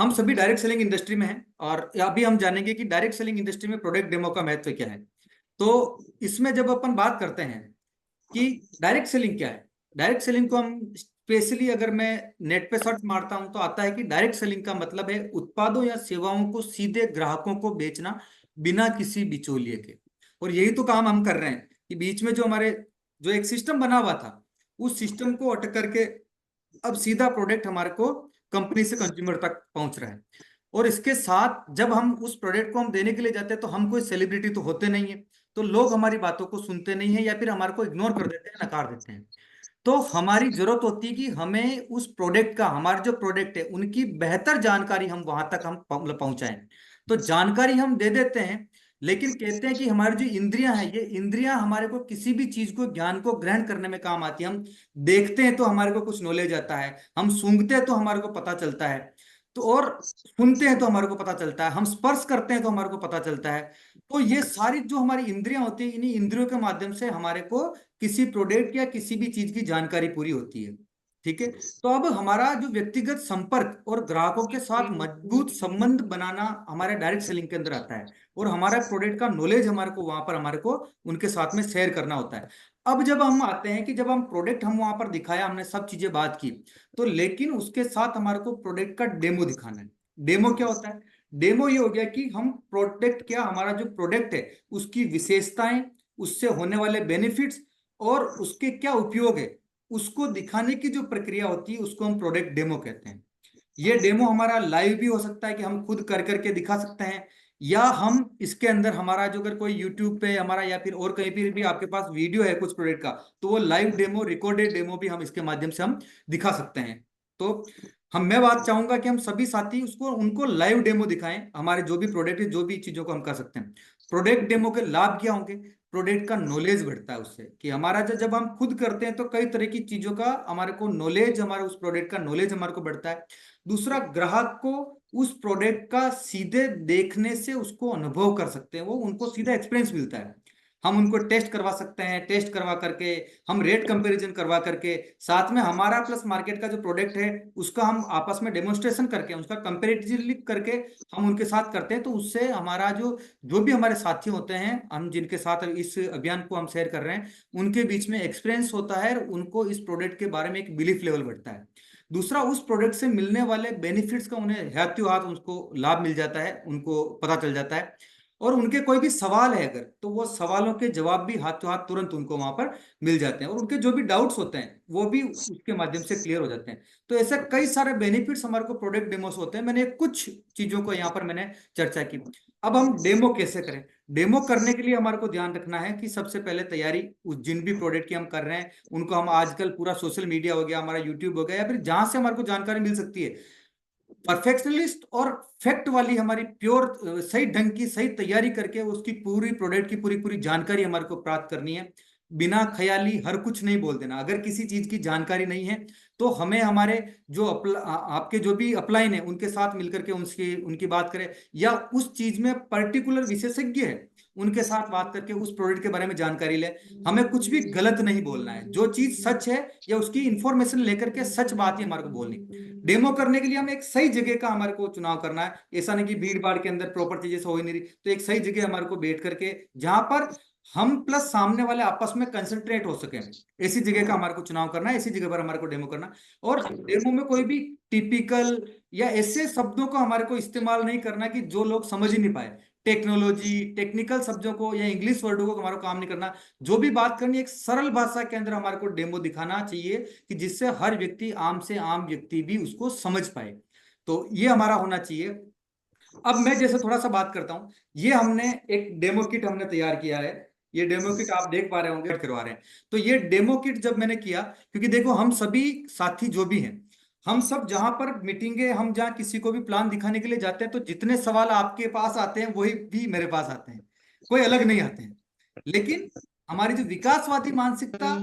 हम सभी direct selling industry में हैं और अभी हम जानेंगे कि डायरेक्ट सेलिंग इंडस्ट्री में प्रोडक्ट डेमो का महत्व क्या है। तो इसमें जब अपन बात करते हैं कि डायरेक्ट सेलिंग क्या है, डायरेक्ट सेलिंग को हम स्पेशली अगर मैं नेट पे सर्च मारता हूं तो आता है कि डायरेक्ट सेलिंग का मतलब है उत्पादों या सेवाओं को सीधे ग्राहकों को बेचना बिना किसी बिचौलिए के। और यही तो काम हम कर रहे हैं कि बीच में जो हमारे जो एक सिस्टम बना हुआ था उस सिस्टम को हट करके अब सीधा प्रोडक्ट हमारे को कंपनी से कंज्यूमर तक पहुंच रहा है। और इसके साथ जब हम उस प्रोडक्ट को हम देने के लिए जाते हैं तो हम कोई सेलिब्रिटी तो होते नहीं है, तो लोग हमारी बातों को सुनते नहीं है या फिर हमारे को इग्नोर कर देते हैं, नकार देते हैं। तो हमारी जरूरत होती है कि हमें उस प्रोडक्ट का, हमारे जो प्रोडक्ट है उनकी बेहतर जानकारी हम वहां तक हम पहुंचाएं। तो जानकारी हम दे देते हैं, लेकिन कहते हैं कि हमारी जो इंद्रियां हैं ये इंद्रियां हमारे को किसी भी चीज को, ज्ञान को ग्रहण करने में काम आती है। हम देखते हैं तो हमारे को कुछ नॉलेज आता है, हम सूंघते हैं तो हमारे को पता चलता है, तो और सुनते हैं तो हमारे को पता चलता है, हम स्पर्श करते हैं तो हमारे को पता चलता है। तो ये सारी जो हमारी इंद्रियां होती है, इन्हीं इंद्रियों के माध्यम से हमारे को किसी प्रोडक्ट या किसी भी चीज की जानकारी पूरी होती है। ठीक है। तो अब हमारा जो व्यक्तिगत संपर्क और ग्राहकों के साथ मजबूत संबंध बनाना हमारे डायरेक्ट सेलिंग के अंदर आता है, और हमारा प्रोडक्ट का नॉलेज हमारे को वहां पर हमारे को उनके साथ में शेयर करना होता है। अब जब हम आते हैं कि जब हम प्रोडक्ट हम वहां पर दिखाया, हमने सब चीजें बात की, तो लेकिन उसके साथ हमारे को प्रोडक्ट का डेमो दिखाना है। डेमो क्या होता है? डेमो ये हो गया कि हम प्रोडक्ट, क्या हमारा जो प्रोडक्ट है उसकी विशेषताएं, उससे होने वाले बेनिफिट्स और उसके क्या उपयोग है, उसको दिखाने की जो प्रक्रिया होती है उसको हम प्रोडक्ट डेमो कहते हैं। ये डेमो हमारा लाइव भी हो सकता है कि हम खुद कर करके दिखा सकते हैं, या हम इसके अंदर हमारा जो अगर कोई यूट्यूब पे हमारा या फिर और कहीं पर भी आपके पास वीडियो है कुछ प्रोडक्ट का, तो वो लाइव डेमो, रिकॉर्डेड डेमो भी हम इसके माध्यम से हम दिखा सकते हैं। तो मैं बात चाहूंगा कि हम सभी साथी उसको, उनको लाइव डेमो दिखाएं, हमारे जो भी प्रोडक्ट है, जो भी चीजों को हम कर सकते हैं। प्रोडक्ट डेमो के लाभ क्या होंगे? प्रोडक्ट का नॉलेज बढ़ता है उससे, कि हमारा जब हम खुद करते हैं तो कई तरह की चीजों का हमारे को नॉलेज, हमारे उस प्रोडक्ट का नॉलेज हमारे को बढ़ता है। दूसरा, ग्राहक को उस प्रोडक्ट का सीधे देखने से उसको अनुभव कर सकते हैं, वो उनको सीधा एक्सपीरियंस मिलता है। हम उनको टेस्ट करवा सकते हैं, टेस्ट करवा करके हम रेट कंपैरिजन करवा करके, साथ में हमारा प्लस मार्केट का जो प्रोडक्ट है उसका हम आपस में डेमोन्स्ट्रेशन करके, उसका कंपेरेटिवली करके हम उनके साथ करते हैं। तो उससे हमारा जो जो भी हमारे साथी होते हैं, हम जिनके साथ इस अभियान को हम शेयर कर रहे हैं, उनके बीच में एक्सपीरियंस होता है और उनको इस प्रोडक्ट के बारे में एक बिलीफ लेवल बढ़ता है। दूसरा, उस प्रोडक्ट से मिलने वाले बेनिफिट्स का उन्हें हाथों हाथ उसको लाभ मिल जाता है, उनको पता चल जाता है। और उनके कोई भी सवाल है अगर, तो वो सवालों के जवाब भी हाथों हाथ तुरंत उनको वहां पर मिल जाते हैं, और उनके जो भी डाउट्स होते हैं वो भी उसके माध्यम से क्लियर हो जाते हैं। तो ऐसे कई सारे बेनिफिट्स हमारे को प्रोडक्ट डेमो से होते हैं। मैंने कुछ चीजों को यहाँ पर मैंने चर्चा की। अब हम डेमो कैसे करें? डेमो करने के लिए हमारे को ध्यान रखना है कि सबसे पहले तैयारी, उस जिन भी प्रोडक्ट की हम कर रहे हैं उनको हम, आजकल पूरा सोशल मीडिया हो गया, हमारा यूट्यूब हो गया, या फिर जहां से हमारे को जानकारी मिल सकती है, परफेक्शनलिस्ट और फैक्ट वाली हमारी प्योर सही ढंग की सही तैयारी करके उसकी पूरी प्रोडक्ट की पूरी पूरी जानकारी हमारे को प्राप्त करनी है। बिना ख्याली हर कुछ नहीं बोल देना। अगर किसी चीज की जानकारी नहीं है तो हमें हमारे जो आपके जो भी अपलाइन है उनके साथ मिलकर के उनकी उनकी बात करें, या उस चीज में पर्टिकुलर विशेषज्ञ है उनके साथ बात करके उस प्रोडक्ट के बारे में जानकारी ले। हमें कुछ भी गलत नहीं बोलना है, जो चीज सच है या उसकी इंफॉर्मेशन लेकर के सच बात ही हमारे को बोलनी। डेमो करने के लिए हमें एक सही जगह का हमारे को चुनाव करना है। ऐसा नहीं कि भीड़ भाड़ के अंदर प्रॉपर चीजें हो ही नहीं रही, तो एक सही जगह हमारे को बैठ करके जहां पर हम प्लस सामने वाले आपस में कंसंट्रेट हो सके, ऐसी जगह का हमारे को चुनाव करना है, ऐसी जगह पर हमारे को डेमो करना। और डेमो में कोई भी टिपिकल या ऐसे शब्दों को हमारे को इस्तेमाल नहीं करना कि जो लोग समझ ही नहीं पाए। टेक्नोलॉजी, टेक्निकल शब्दों को या इंग्लिश वर्डों को हमारे को काम नहीं करना। जो भी बात करनी है एक सरल भाषा के अंदर हमारे को डेमो दिखाना चाहिए, कि जिससे हर व्यक्ति, आम से आम व्यक्ति भी उसको समझ पाए। तो ये हमारा होना चाहिए। अब मैं जैसे थोड़ा सा बात करता हूं, ये हमने एक डेमो किट हमने तैयार किया है। ये डेमो किट आप देख पा रहे होंगे, करवा रहे हैं। तो ये डेमो किट जब मैंने किया, क्योंकि देखो हम सभी साथी जो भी हैं, हम सब जहां पर मीटिंगे, हम जहां किसी को भी प्लान दिखाने के लिए जाते हैं, तो जितने सवाल आपके पास आते हैं वही भी मेरे पास आते हैं, कोई अलग नहीं आते हैं। लेकिन हमारी जो विकासवादी मानसिकता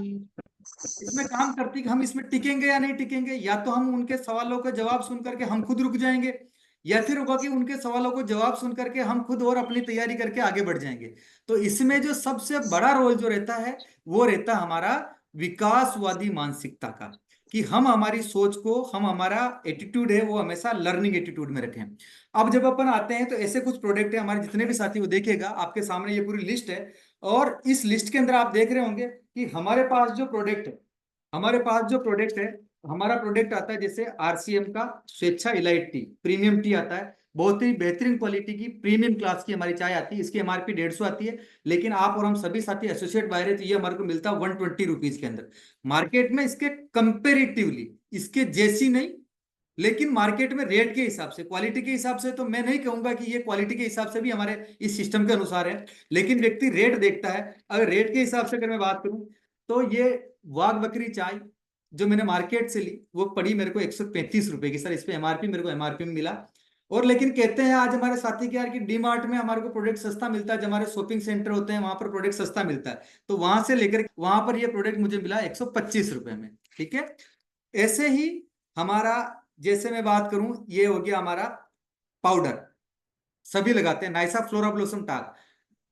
इसमें काम करती है कि हम इसमें टिकेंगे या नहीं टिकेंगे। या तो हम उनके सवालों का जवाब सुन करके हम खुद रुक जाएंगे, या फिर होगा कि उनके सवालों को जवाब सुन करके हम खुद और अपनी तैयारी करके आगे बढ़ जाएंगे। तो इसमें जो सबसे बड़ा रोल जो रहता है वो रहता है हमारा विकासवादी मानसिकता का। कि हम हमारी सोच को, हम हमारा एटीट्यूड है वो हमेशा लर्निंग एटीट्यूड में रखें। अब जब अपन आते हैं तो ऐसे कुछ प्रोडक्ट है, हमारे जितने भी साथी वो देखेगा आपके सामने ये पूरी लिस्ट है, और इस लिस्ट के अंदर आप देख रहे होंगे कि हमारे पास जो प्रोडक्ट है, हमारे पास जो प्रोडक्ट है, हमारा प्रोडक्ट आता है जैसे आरसीएम का स्वेच्छा इलाइट टी, प्रीमियम टी आता है, बहुत ही बेहतरीन क्वालिटी की प्रीमियम क्लास की हमारी चाय आती है। इसकी एमआरपी 150 आती है, लेकिन आप और हम सभी साथी एसोसिएट बायर है तो ये हमारे को मिलता है 120 रुपीज के अंदर। मार्केट में इसके कंपेरेटिवली इसके जैसी नहीं, लेकिन मार्केट में रेट के हिसाब से, क्वालिटी के हिसाब से तो मैं नहीं कहूंगा कि ये क्वालिटी के हिसाब से भी हमारे इस सिस्टम के अनुसार है, लेकिन व्यक्ति रेट देखता है। अगर रेट के हिसाब से अगर मैं बात करूं तो ये वाघ बकरी चाय जो मैंने मार्केट से ली वो पड़ी मेरे को 135 रुपए की। सर इस पे एमआरपी मेरे को एमआरपी में मिला। और लेकिन कहते हैं आज हमारे साथी के यार कि डी मार्ट में हमारे को प्रोडक्ट सस्ता मिलता है, जब हमारे शॉपिंग सेंटर होते हैं वहां पर प्रोडक्ट सस्ता मिलता है, तो वहां से लेकर वहां पर ये प्रोडक्ट मुझे मिला 125 रुपए में। ठीक है, ऐसे ही हमारा, जैसे मैं बात करूं, ये हो गया हमारा पाउडर, सभी लगाते हैं नाइसा फ्लोरा ब्लोसम टाक।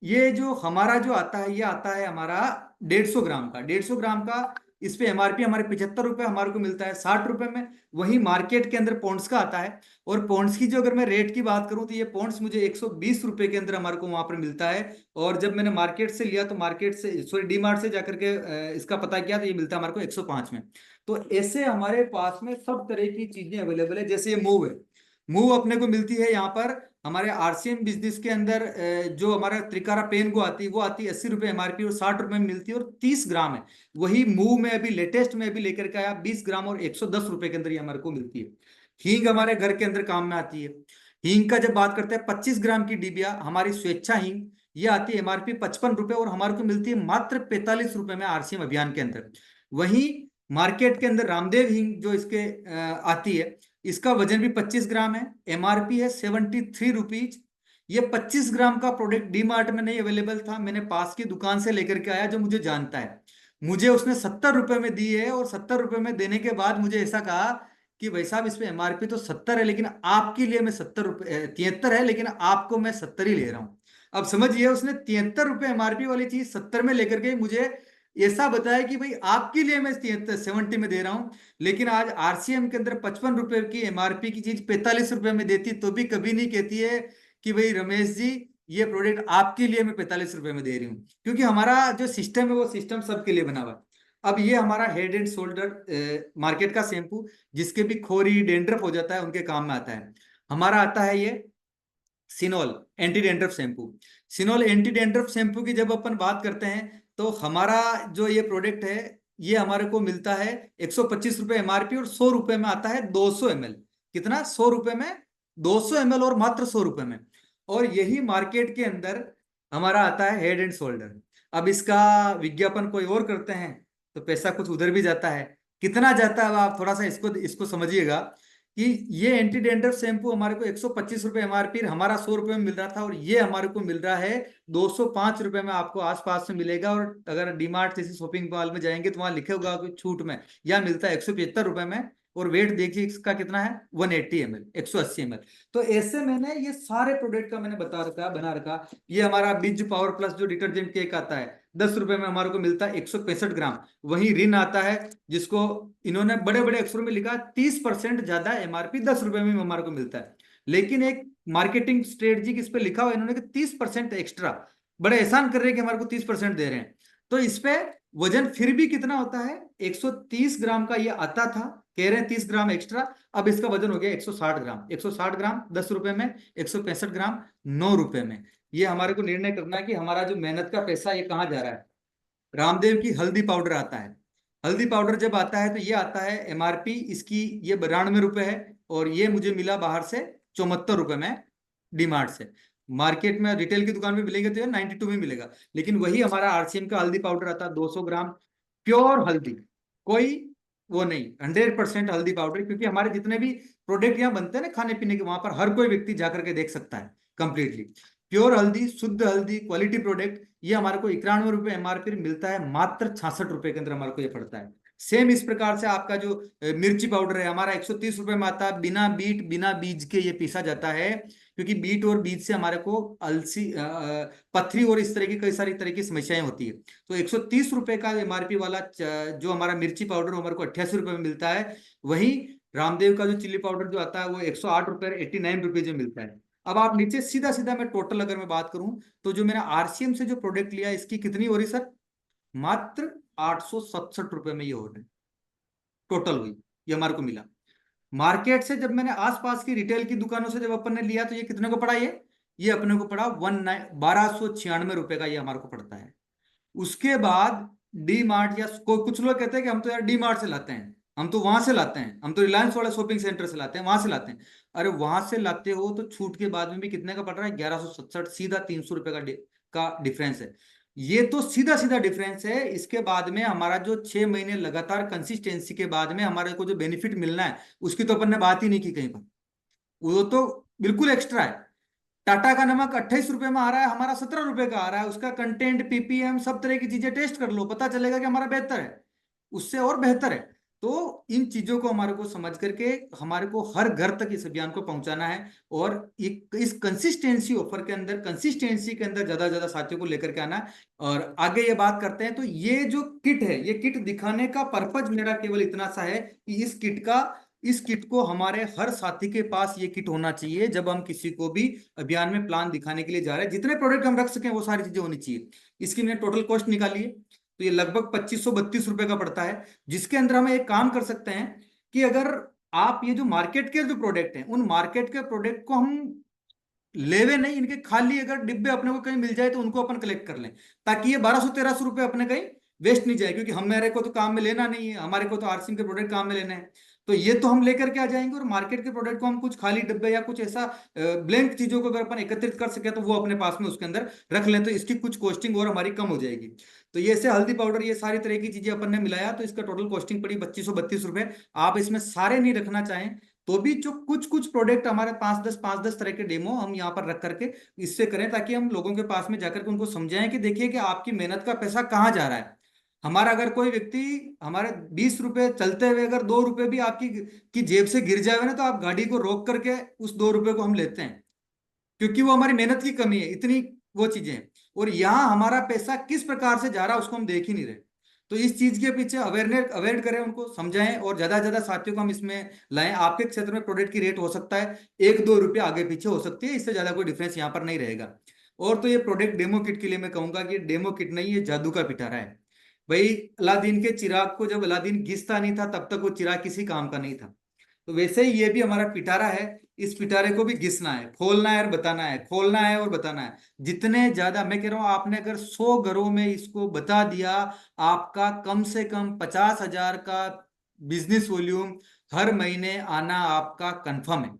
ये जो हमारा जो आता है, ये आता है हमारा 150 ग्राम का, 150 ग्राम का। इस पे एमआरपी हमारे 75 रुपए, हमारे को मिलता है 60 रुपए में। वही मार्केट के अंदर पॉन्ड्स का आता है, और पॉन्ड्स की जो अगर मैं रेट की बात करूं तो ये पॉन्ड्स मुझे 120 रुपए के अंदर हमारे को वहां पर मिलता है। और जब मैंने मार्केट से लिया तो मार्केट से, सॉरी डी मार्ट से जाकर के इसका पता किया तो ये मिलता है हमारे को 105 में। तो ऐसे हमारे पास में सब तरह की चीजें अवेलेबल है। जैसे ये मूव है, मूव अपने को मिलती है यहाँ पर हमारे आरसीएम बिजनेस के अंदर। जो हमारा त्रिकारा पेन को आती है वो आती है 80 रुपए एमआरपी और 60 रुपए में मिलती है, और 30 ग्राम है। वही मूव में अभी लेटेस्ट में अभी लेकर के आया 20 ग्राम और 110 रुपए के अंदर ये हमारे को मिलती है। हींग हमारे घर के अंदर काम में आती है। हींग का जब बात करते हैं 25 ग्राम की डिबिया हमारी स्वेच्छा हींग, ये आती है एमआरपी 55 रुपए और हमारे को मिलती है मात्र 45 रुपए में आरसीएम अभियान के अंदर। वही मार्केट के अंदर रामदेव हींग जो इसके आती है, इसका वजन भी 25 ग्राम है, एमआरपी है 73 रुपीज। ये 25 ग्राम का प्रोडक्ट डी मार्ट में नहीं अवेलेबल था, मैंने पास की दुकान से लेकर के आया जो मुझे जानता है, मुझे उसने 70 रुपए में दी है। और 70 रुपए में देने के बाद मुझे ऐसा कहा कि भाई साहब इस पे एमआरपी तो 70 है, लेकिन आपके लिए मैं 70 रुपए, 73 है, लेकिन आपको मैं 70 ही ले रहा हूं। अब समझिए उसने 73 रुपए एमआरपी वाली चीज 70 में लेकर के मुझे ऐसा बताया कि भाई आपके लिए मैं 70 में दे रहा हूं। लेकिन आज आरसीएम के अंदर 55 रुपए की एमआरपी की चीज 45 रुपए में देती तो भी कभी नहीं कहती है कि भाई रमेश जी ये प्रोडक्ट आपके लिए मैं 45 रुपए में दे रही हूँ, क्योंकि हमारा जो सिस्टम है वो सिस्टम सबके लिए बना हुआ है। अब ये हमारा हेड एंड शोल्डर मार्केट का शैम्पू, जिसके भी खोरी डेंड्रफ हो जाता है उनके काम में आता है। हमारा आता है ये Sinol anti dandruff shampoo. Sinol anti dandruff shampoo की जब अपन बात करते हैं तो हमारा जो ये प्रोडक्ट है ये हमारे को मिलता है 125 रुपए एमआरपी और 100 रुपए में आता है 200 ml। कितना? 100 रुपए में 200 ml, और मात्र 100 रुपए में। और यही मार्केट के अंदर हमारा आता है हेड एंड शोल्डर। अब इसका विज्ञापन कोई और करते हैं तो पैसा कुछ उधर भी जाता है। कितना जाता है अब आप थोड़ा सा इसको इसको समझिएगा कि ये एंटी डेंड्रफ शैम्पू हमारे को 125 रुपए एमआरपी, हमारा 100 रुपए में मिल रहा था, और ये हमारे को मिल रहा है 205 रुपए में आपको आसपास में मिलेगा। और अगर डीमार्ट जैसी शॉपिंग मॉल में जाएंगे तो वहां लिखे होगा कि छूट में या मिलता है 175 रुपए में। और वेट देखिए इसका कितना है, 180 ml, 180 ml। तो ऐसे मैंने ये सारे प्रोडक्ट का मैंने बता रखा, बना रखा। ये हमारा बिज पावर प्लस जो डिटर्जेंट केक आता है 10 रुपए में हमारे को मिलता है 165 ग्राम। वही रिन आता है जिसको इन्होंने बड़े बड़े अक्षरों में लिखा 30% ज्यादा एमआरपी 10 रुपए में हमारे को मिलता है। लेकिन एक मार्केटिंग स्ट्रेटजी किस पे लिखा हुआ इन्होंने कि 30% एक्स्ट्रा, बड़े एहसान कर रहे हैं कि हमारे को 30% दे रहे हैं। तो इस पे वजन फिर भी कितना होता है, 130 ग्राम का ये आता था, कह रहे हैं 30 ग्राम एक्स्ट्रा। अब इसका वजन हो गया 160 ग्राम, 160 ग्राम 10 रुपए में, 165 ग्राम 9 रुपए में। ये हमारे को निर्णय करना है कि हमारा जो मेहनत का पैसा ये कहाँ जा रहा है। रामदेव की हल्दी पाउडर आता है, हल्दी पाउडर जब आता है तो ये आता है एमआरपी इसकी ये 92 रुपए है, और ये मुझे मिला बाहर से 74 रुपए में डीमार्ट से। मार्केट में रिटेल की दुकान पे मिलेंगे तो ये 92 में मिलेगा। लेकिन वही हमारा आरसीएम का हल्दी पाउडर आता है 200 ग्राम, प्योर हल्दी, कोई वो नहीं, 100% हल्दी पाउडर। क्योंकि हमारे जितने भी प्रोडक्ट यहाँ बनते हैं ना खाने पीने के, वहां पर हर कोई व्यक्ति जाकर के देख सकता है कंप्लीटली प्योर हल्दी, शुद्ध हल्दी, क्वालिटी प्रोडक्ट। ये हमारे को 91 रुपए एमआरपी मिलता है, मात्र 66 रुपए के अंदर हमारे को ये पड़ता है। सेम इस प्रकार से आपका जो मिर्ची पाउडर है हमारा 130 रुपए में आता है, बिना बीट बिना बीज के ये पीसा जाता है, क्योंकि बीट और बीज से हमारे को अलसी पथरी और इस तरह की कई सारी तरह की समस्याएं होती है। तो 130 रुपए का एमआरपी वाला जो हमारा मिर्ची पाउडर हमारे को 88 रुपए में मिलता है। वही रामदेव का जो चिल्ली पाउडर जो आता है वो 108 रुपए 89 रुपीज में मिलता है। अब आप नीचे सीधा सीधा मैं टोटल अगर मैं बात करूं तो जो मैंने आरसीएम से जो प्रोडक्ट लिया इसकी कितनी हो रही सर, मात्र 867 रुपए में ये हो रहे टोटल हुई, ये हमारे को मिला। मार्केट से जब मैंने आसपास की रिटेल की दुकानों से जब अपन ने लिया तो ये कितने को पड़ा, ये अपने को पड़ा 1296 रुपए का ये हमारे को पड़ता है। उसके बाद डी मार्ट या कुछ लोग कहते हैं कि हम तो यार डी मार्ट से लाते हैं, हम तो वहां से लाते हैं, हम तो रिलायंस वाले शॉपिंग सेंटर से लाते हैं, वहां से लाते हैं। अरे वहां से लाते हो तो छूट के बाद में भी कितने का पड़ रहा है, 1167, सीधा 300 रुपए का डिफरेंस है। ये तो सीधा सीधा डिफरेंस है। इसके बाद में हमारा जो 6 महीने लगातार कंसिस्टेंसी के बाद में हमारे को जो बेनिफिट मिलना है उसकी तो अपन ने बात ही नहीं की कहीं पर, वो तो बिल्कुल एक्स्ट्रा है। टाटा का नमक 28 रुपए में आ रहा है, हमारा 17 रुपए का आ रहा है। उसका कंटेंट पीपीएम सब तरह की चीजें टेस्ट कर लो, पता चलेगा कि हमारा बेहतर है, उससे और बेहतर है। तो इन चीजों को हमारे को समझ करके हमारे को हर घर तक इस अभियान को पहुंचाना है, और इस कंसिस्टेंसी ऑफर के अंदर, कंसिस्टेंसी के अंदर ज्यादा ज्यादा साथियों को लेकर के आना है। और आगे ये बात करते हैं, तो ये जो किट है, ये किट दिखाने का पर्पज मेरा केवल इतना सा है कि इस किट को हमारे हर साथी के पास ये किट होना चाहिए। जब हम किसी को भी अभियान में प्लान दिखाने के लिए जा रहे हैं, जितने प्रोडक्ट हम रख सकें वो सारी चीजें होनी चाहिए। इसकी मैंने टोटल कॉस्ट निकाली है, तो ये लगभग 2532 रुपए का पड़ता है। जिसके अंदर हम एक काम कर सकते हैं कि अगर आप ये जो मार्केट के जो प्रोडक्ट हैं, उन मार्केट के प्रोडक्ट को हम लेवे नहीं, इनके खाली अगर डिब्बे अपने को कहीं मिल जाए तो उनको अपन कलेक्ट कर लें, ताकि ये 1200-1300 रुपए अपने कहीं वेस्ट नहीं जाए, क्योंकि हमारे को तो काम में लेना नहीं है, हमारे को तो आरसीएम के प्रोडक्ट काम में लेने हैं। तो ये तो हम लेकर के आ जाएंगे, और मार्केट के प्रोडक्ट को हम कुछ खाली डिब्बे या कुछ ऐसा ब्लैंक चीजों को अगर अपन एकत्रित कर सके तो वो अपने पास में उसके अंदर रख लें, तो इसकी कुछ कॉस्टिंग और हमारी कम हो जाएगी। तो ये ऐसे हल्दी पाउडर, ये सारी तरह की चीजें अपन ने मिलाया तो इसका टोटल कॉस्टिंग पड़ी 2532 रुपए। आप इसमें सारे नहीं रखना चाहें तो भी जो कुछ कुछ प्रोडक्ट हमारे 5-10 तरह के डेमो हम यहाँ पर रख करके इससे करें, ताकि हम लोगों के पास में जाकर के उनको समझाएं कि देखिए कि आपकी मेहनत का पैसा कहाँ जा रहा है। हमारा अगर कोई व्यक्ति हमारे 20 रुपए चलते हुए अगर 2 रुपए भी आपकी की जेब से गिर जाए ना, तो आप गाड़ी को रोक करके उस 2 रुपए को हम लेते हैं, क्योंकि वो हमारी मेहनत की कमी है, इतनी वो चीजें हैं। और यहाँ हमारा पैसा किस प्रकार से जा रहा है उसको हम देख ही नहीं रहे। तो इस चीज के पीछे अवेयर करें, उनको समझाएं, और ज्यादा से ज्यादा साथियों को हम इसमें लाएं। आपके क्षेत्र में प्रोडक्ट की रेट हो सकता है 1-2 रुपये आगे पीछे हो सकती है, इससे ज्यादा कोई डिफरेंस यहाँ पर नहीं रहेगा। और तो ये प्रोडक्ट डेमो किट के लिए मैं कहूंगा कि डेमो किट नहीं, ये जादू का पिटारा है। भाई अलादीन के चिराग को जब अलादीन घिसता नहीं था तब तक वो चिराग किसी काम का नहीं था। तो वैसे ही ये भी हमारा पिटारा है, इस पिटारे को भी घिसना है, खोलना है और बताना है, खोलना है और बताना है। जितने ज्यादा, मैं कह रहा हूं, आपने अगर 100 घरों में इसको बता दिया, आपका कम से कम 50,000 का बिजनेस वॉल्यूम हर महीने आना आपका कंफर्म है।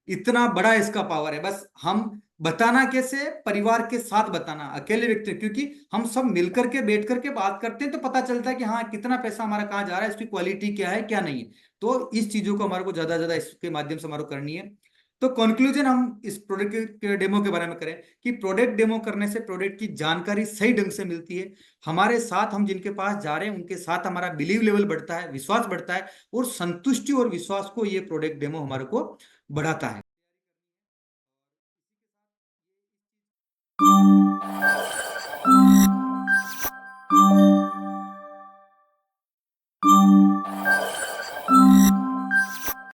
इतना बड़ा इसका पावर है। बस हम बताना कैसे, परिवार के साथ बताना, अकेले व्यक्ति, क्योंकि हम सब मिलकर के बैठ करके बात करते हैं तो पता चलता है कि हाँ कितना पैसा हमारा कहाँ जा रहा है, इसकी क्वालिटी क्या है क्या नहीं है। तो इस चीजों को हमारे को ज्यादा ज्यादा इसके माध्यम से हमारे को करनी है। तो कंक्लूजन हम इस प्रोडक्ट के डेमो के बारे में करें कि प्रोडक्ट डेमो करने से प्रोडक्ट की जानकारी सही ढंग से मिलती है, हमारे साथ हम जिनके पास जा रहे हैं उनके साथ हमारा बिलीव लेवल बढ़ता है, विश्वास बढ़ता है, और संतुष्टि और विश्वास को ये प्रोडक्ट डेमो हमारे को बढ़ाता है।